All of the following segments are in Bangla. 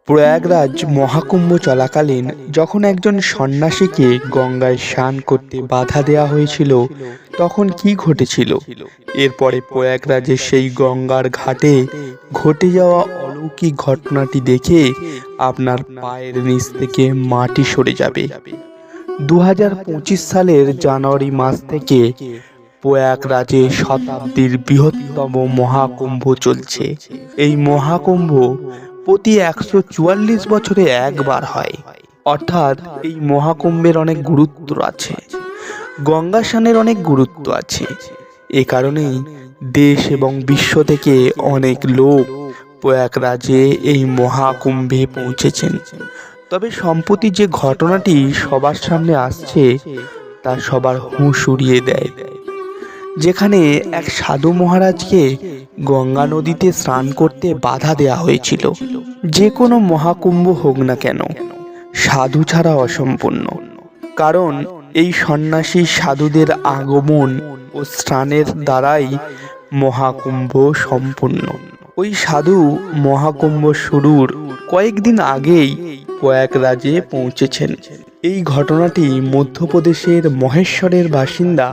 প্রয়াগরাজ মহাকুম্ভ চলাকালীন যখন একজন সন্ন্যাসীকে গঙ্গায় স্নান করতে বাধা দেওয়া হয়েছিল, তখন কি ঘটেছিল? এরপরে প্রয়াগরাজের সেই গঙ্গার ঘাটে ঘটে যাওয়া অলৌকিক ঘটনাটি দেখে আপনার পায়ের নিচ থেকে মাটি সরে যাবে। 2025 সালের জানুয়ারি মাস থেকে প্রয়াগরাজে শতাব্দীর বৃহত্তম মহাকুম্ভ চলছে। এই মহাকুম্ভ প্রতি 144 বছরে একবার হয়, অর্থাৎ এই মহাকুম্ভের অনেক গুরুত্ব আছে। গঙ্গা স্নানের অনেক গুরুত্ব আছে। এ কারণেই দেশ এবং বিশ্ব থেকে অনেক লোক প্রয়াগরাজে এই মহাকুম্ভে পৌঁছেছেন। তবে সম্প্রতি যে ঘটনাটি সবার সামনে আসছে তা সবার হুঁশ উড়িয়ে দেয়। যেখানে এক সাধু মহারাজকে গঙ্গা নদীতে স্নান করতে বাধা দেয়া হয়েছিল। যে কোনো মহাকুম্ভ হোক না কেন, সাধু ছাড়া অসম্পূর্ণ। কারণ এই সন্ন্যাসী সাধুদের আগমন ও স্নানের দ্বারাই মহাকুম্ভ সম্পূর্ণ। ওই সাধু মহাকুম্ভ শুরুর কয়েকদিন আগেই প্রয়াগরাজে পৌঁছেছেন। এই ঘটনাটি মধ্যপ্রদেশের মহেশ্বরের বাসিন্দা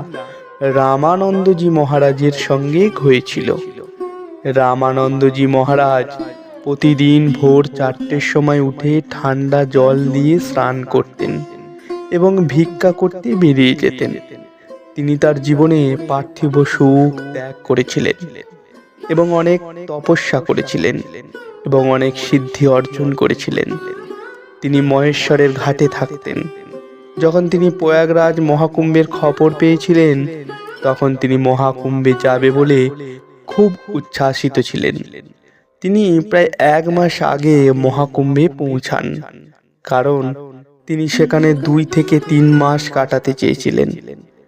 রামানন্দজি মহারাজের সঙ্গে হয়েছিল। রামানন্দজি মহারাজ প্রতিদিন ভোর 4টের সময় উঠে ঠান্ডা জল দিয়ে স্নান করতেন এবং ভিক্ষা করতে বেরিয়ে যেতেন। তিনি তার জীবনে পার্থিব সুখ ত্যাগ করেছিলেন এবং অনেক তপস্যা করেছিলেন এবং অনেক সিদ্ধি অর্জন করেছিলেন। তিনি মহেশ্বরের ঘাটে থাকতেন। যখন তিনি প্রয়াগরাজ মহাকুম্ভের খবর পেয়েছিলেন, তখন তিনি মহাকুম্ভে যাবে বলে খুব উচ্ছ্বাসিত ছিলেন। তিনি প্রায় 1 মাস আগে মহাকুম্ভে পৌঁছান, কারণ তিনি সেখানে 2 থেকে 3 মাস কাটাতে চেয়েছিলেন।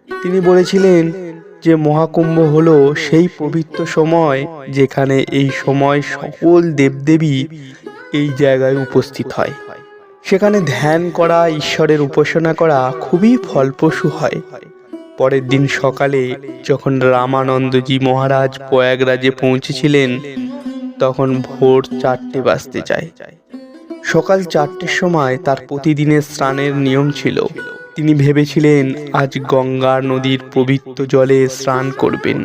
তিনি বলেছিলেন যে মহাকুম্ভ হলো সেই পবিত্র সময় যেখানে এই সময় সকল দেবদেবী এই জায়গায় উপস্থিত হয়। সেখানে ধ্যান করা, ঈশ্বরের উপাসনা করা খুবই ফলপ্রসূ হয়। পরের দিন সকালে যখন রামানন্দজি মহারাজ প্রয়াগরাজে পৌঁছেছিলেন, তখন ভোর 4টে বাজতে যায়। সকাল 4টের সময় তার প্রতিদিনের স্নানের নিয়ম ছিল। তিনি ভেবেছিলেন আজ গঙ্গা নদীর পবিত্র জলে স্নান করবেন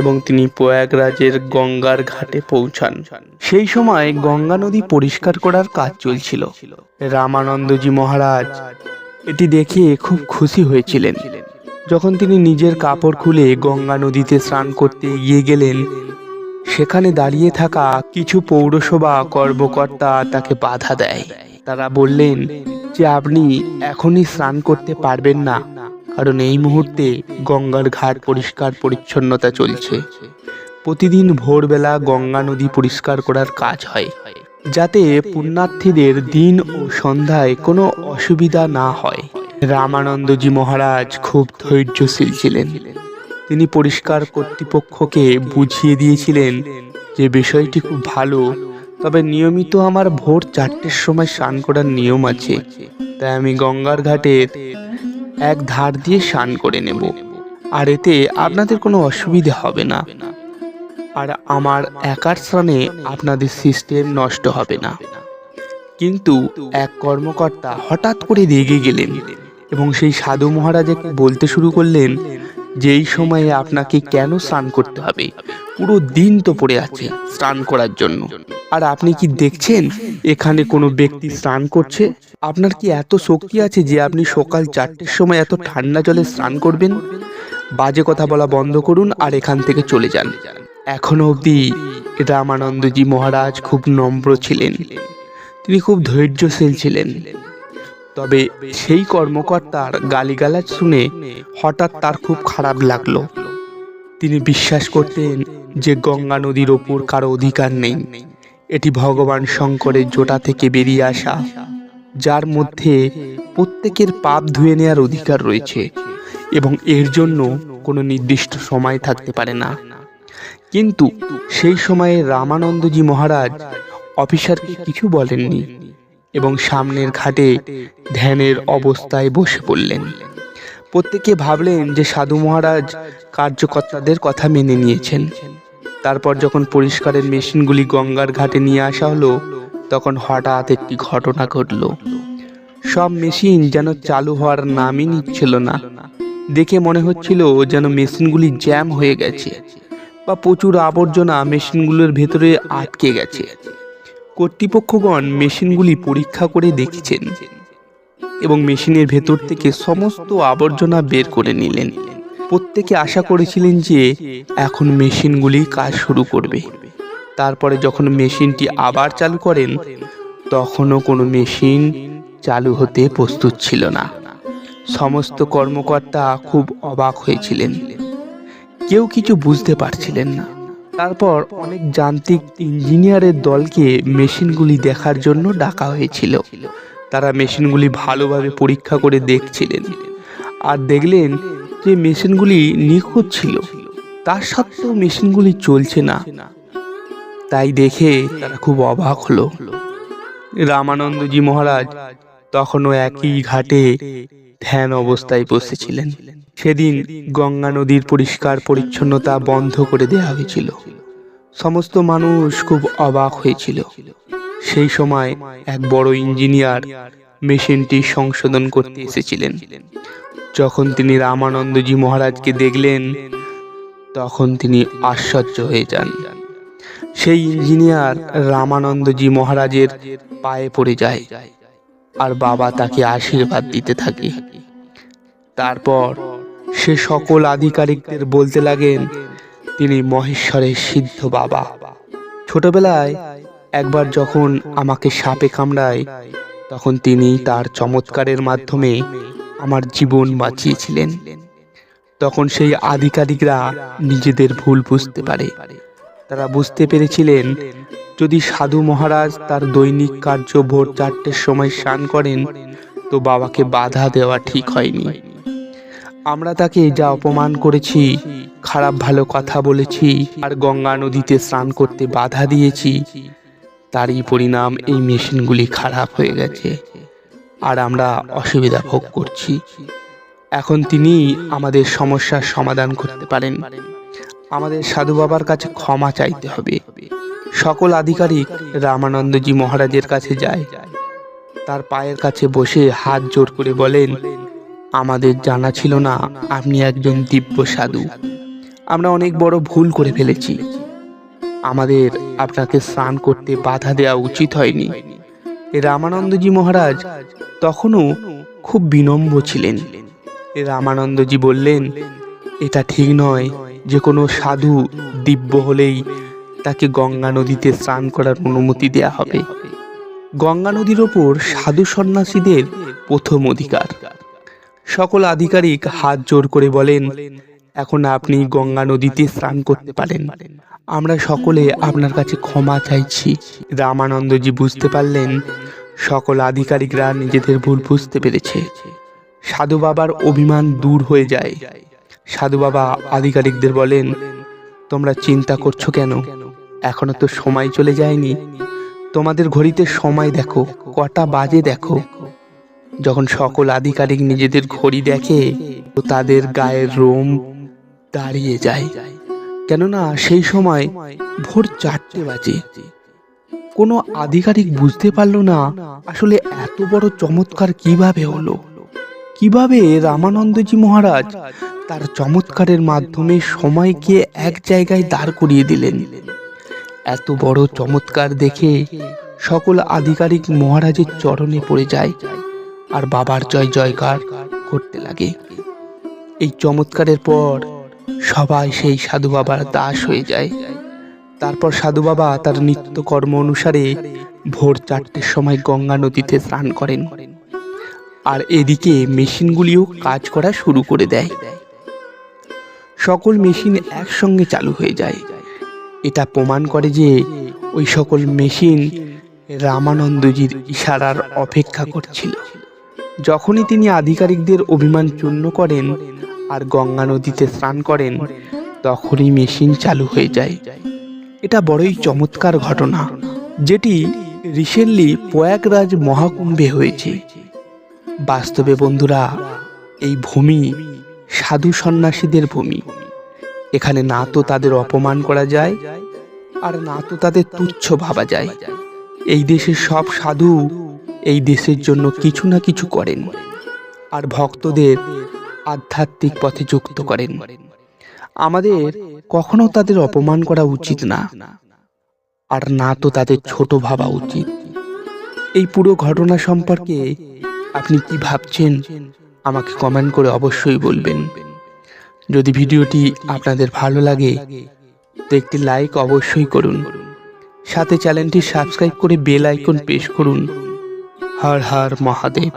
এবং তিনি প্রয়াগরাজের গঙ্গার ঘাটে পৌঁছান। সেই সময় গঙ্গা নদী পরিষ্কার করার কাজ চলছিল। রামানন্দজি মহারাজ এটি দেখে খুব খুশি হয়েছিলেন। যখন তিনি নিজের কাপড় খুলে গঙ্গা নদীতে স্নান করতে এগিয়ে গেলেন, সেখানে দাঁড়িয়ে থাকা কিছু পৌরসভা কর্মকর্তা তাকে বাধা দেয়। তারা বললেন যে আপনি এখনই স্নান করতে পারবেন না, কারণ এই মুহূর্তে গঙ্গার ঘাট পরিষ্কার পরিচ্ছন্নতা চলছে। প্রতিদিন ভোরবেলা গঙ্গা নদী পরিষ্কার করার কাজ হয়, যাতে পুণ্যার্থীদের দিন ও সন্ধ্যায় কোনো অসুবিধা না হয়। রামানন্দজি মহারাজ খুব ধৈর্যশীল ছিলেন। তিনি পরিষ্কার কর্তৃপক্ষকে বুঝিয়ে দিয়েছিলেন যে বিষয়টি খুব ভালো, তবে নিয়মিত আমার ভোর 4টের সময় স্নান করার নিয়ম আছে, তাই আমি গঙ্গার ঘাটের এক ধার দিয়ে স্নান করে নেব, আর এতে আপনাদের কোনো অসুবিধা হবে না, আর আমার একার স্নানে আপনাদের সিস্টেম নষ্ট হবে না। কিন্তু এক কর্মকর্তা হঠাৎ করে রেগে গেলেন এবং সেই সাধু মহারাজকে বলতে শুরু করলেন যে এই সময়ে আপনাকে কেন স্নান করতে হবে? পুরো দিন তো পড়ে আছে স্নান করার জন্য, আর আপনি কি দেখছেন এখানে কোনো ব্যক্তি স্নান করছে? আপনার কি এত শক্তি আছে যে আপনি সকাল 4টের সময় এত ঠান্ডা জলে স্নান করবেন? বাজে কথা বলা বন্ধ করুন আর এখান থেকে চলে যান। এখনো অবধি রামানন্দজি মহারাজ খুব নম্র ছিলেন, তিনি খুব ধৈর্যশীল ছিলেন। তবে সেই কর্মকর্তার গালিগালাজ শুনে হঠাৎ তার খুব খারাপ লাগলো। তিনি বিশ্বাস করতেন যে গঙ্গা নদীর ওপর কারো অধিকার নেই। এটি ভগবান শঙ্করের জটা থেকে বেরিয়ে আসা, যার মধ্যে প্রত্যেকের পাপ ধুয়ে নেওয়ার অধিকার রয়েছে এবং এর জন্য কোনো নির্দিষ্ট সময় থাকতে পারে না। কিন্তু সেই সময়ে রামানন্দজি মহারাজ অফিসারকে কিছু বলেননি এবং সামনের ঘাটে ধ্যানের অবস্থায় বসে পড়লেন। প্রত্যেকে ভাবলেন যে সাধু মহারাজ কার্যকর্তাদের কথা মেনে নিয়েছেন। তারপর যখন পরিষ্কারের মেশিনগুলি গঙ্গার ঘাটে নিয়ে আসা হলো, তখন হঠাৎ একটি ঘটনা ঘটল। সব মেশিন যেন চালু হওয়ার নামই নিচ্ছিল না। দেখে মনে হচ্ছিল যেন মেশিনগুলি জ্যাম হয়ে গেছে বা প্রচুর আবর্জনা মেশিনগুলোর ভেতরে আটকে গেছে। কর্তৃপক্ষগণ মেশিনগুলি পরীক্ষা করে দেখছেন এবং মেশিনের ভেতর থেকে সমস্ত আবর্জনা বের করে নিলেন। প্রত্যেকে আশা করেছিলেন যে এখন মেশিনগুলি কাজ শুরু করবে। তারপরে যখন মেশিনটি আবার চালু করেন, তখনও কোনো মেশিন চালু হতে প্রস্তুত ছিল না। সমস্ত কর্মকর্তা খুব অবাক হয়েছিলেন, কেউ কিছু বুঝতে পারছিলেন না। তারপর অনেক যান্ত্রিক ইঞ্জিনিয়ারের দলকে মেশিনগুলি দেখার জন্য ডাকা হয়েছিল। তারা মেশিনগুলি ভালোভাবে পরীক্ষা করে দেখছিলেন আর দেখলেন যে মেশিনগুলি নিখুঁত ছিল। তার সত্ত্বেও মেশিনগুলি চলছে না। তাই দেখে তারা খুব অবাক হলো। রামানন্দজি মহারাজ তখনও একই ঘাটে ধ্যান অবস্থায় বসেছিলেন। সেদিন গঙ্গা নদীর পরিষ্কার পরিচ্ছন্নতা বন্ধ করে দেওয়া হয়েছিল। সমস্ত মানুষ খুব অবাক হয়েছিল। সেই সময় এক বড় ইঞ্জিনিয়ার মেশিনটি সংশোধন করতে এসেছিলেন। যখন তিনি রামানন্দজি মহারাজকে দেখলেন, তখন তিনি আশ্চর্য হয়ে যান। সেই ইঞ্জিনিয়ার রামানন্দজি মহারাজের পায়ে পড়ে যায় আর বাবা তাকে আশীর্বাদ দিতে থাকে। তারপর সে সকল আধিকারিকদের বলতে লাগেন তিনি মহেশ্বরের সিদ্ধ বাবা। ছোটবেলায় একবার যখন আমাকে সাপে কামড়ায়, তখন তিনি তার চমৎকারের মাধ্যমে আমার জীবন বাঁচিয়েছিলেন। তখন সেই আধিকারিকরা নিজেদের ভুল বুঝতে পারে। তারা বুঝতে পেরেছিলেন যদি সাধু মহারাজ তার দৈনিক কার্য ভোর 4টের সময় স্নান করেন, তো বাবাকে বাধা দেওয়া ঠিক হয়নি। আমরা তাকে যা অপমান করেছি, খারাপ ভালো কথা বলেছি আর গঙ্গা নদীতে স্নান করতে বাধা দিয়েছি, তারই পরিণাম এই মেশিনগুলি খারাপ হয়ে গেছে আর আমরা অসুবিধা ভোগ করছি। এখন তিনি আমাদের সমস্যার সমাধান করতে পারেন। আমাদের সাধু বাবার কাছে ক্ষমা চাইতে হবে। সকল আধিকারিক রামানন্দজি মহারাজের কাছে যায়, তার পায়ের কাছে বসে হাত জোর করে বলেন, আমাদের জানা ছিল না আপনি একজন দিব্য সাধু। আমরা অনেক বড় ভুল করে ফেলেছি। আমাদের আপনাকে স্নান করতে বাধা দেওয়া উচিত হয়নি। রামানন্দজি মহারাজ তখনও খুব বিনম্র ছিলেন। রামানন্দজি বললেন, এটা ঠিক নয় যে কোনো সাধু দিব্য হলেই তাকে গঙ্গা নদীতে স্নান করার অনুমতি দেয়া হবে। গঙ্গা নদীর ওপর সাধু সন্ন্যাসীদের প্রথম অধিকার। সকল আধিকারিক হাত জোর করে বলেন, এখন আপনি গঙ্গা নদীতে স্নান করতে পারেন। আমরা সকলে আপনার কাছে ক্ষমা চাইছি। রামানন্দজি বুঝতে পারলেন সকল আধিকারিকরা নিজেদের ভুল বুঝতে পেরেছে। সাধু বাবার অভিমান দূর হয়ে যায়। সাধু বাবা আধিকারিকদের বলেন, তোমরা চিন্তা করছো কেন? এখনো তো সময় চলে যায়নি। তোমাদের ঘড়িতে সময় দেখো, কটা বাজে দেখো। যখন সকল আধিকারিক নিজেদের ঘড়ি দেখে, তো তাদের গায়ের রোম দাঁড়িয়ে যায়। কেননা সেই সময় ভোর 4টে বাজে। কোনো আধিকারিক বুঝতে পারল না আসলে এত বড় চমৎকার কিভাবে হলো। কিভাবে রামানন্দজি মহারাজ তার চমৎকারের মাধ্যমে সময়কে এক জায়গায় দাঁড় করিয়ে দিলেন। এত বড় চমৎকার দেখে সকল আধিকারিক মহারাজের চরণে পড়ে যায় আর বাবার জয় জয়কার করতে লাগে। এই চমৎকারের পর সবাই সেই সাধু বাবার দাস হয়ে যায়। তারপর সাধু বাবা তার নিত্য কর্ম অনুসারে ভোর 4টের সময় গঙ্গা নদীতে স্নান করেন আর এদিকে মেশিনগুলিও কাজ করা শুরু করে দেয়। সকল মেশিন একসঙ্গে চালু হয়ে যায়। এটা প্রমাণ করে যে ওই সকল মেশিন রামানন্দজির ইশারার অপেক্ষা করছিল। যখনই তিনি আধিকারিকদের অভিমান চূর্ণ করেন আর গঙ্গা নদীতে স্নান করেন, তখনই মেশিন চালু হয়ে যায়। এটা বড়ই চমৎকার ঘটনা, যেটি রিসেন্টলি প্রয়াগরাজ মহাকুম্ভে হয়েছে। বাস্তবে বন্ধুরা, এই ভূমি সাধু সন্ন্যাসীদের ভূমি। এখানে না তো তাদের অপমান করা যায় আর না তো তাদের তুচ্ছ ভাবা যায়। এই দেশের সব সাধু এই দেশের জন্য কিছু না কিছু করেন আর ভক্তদের আধ্যাত্মিক পথে যুক্ত করেন। আমাদের কখনো তাদের অপমান করা উচিত না, আর না তো তাদের ছোট ভাবা উচিত। এই পুরো ঘটনা সম্পর্কে আপনি কি ভাবছেন আমাকে কমেন্ট করে অবশ্যই বলবেন। যদি ভিডিওটি আপনাদের ভালো লাগে তো একটি লাইক অবশ্যই করুন, সাথে চ্যানেলটি সাবস্ক্রাইব করে বেল আইকন প্রেস করুন। হর হর মহাদেব।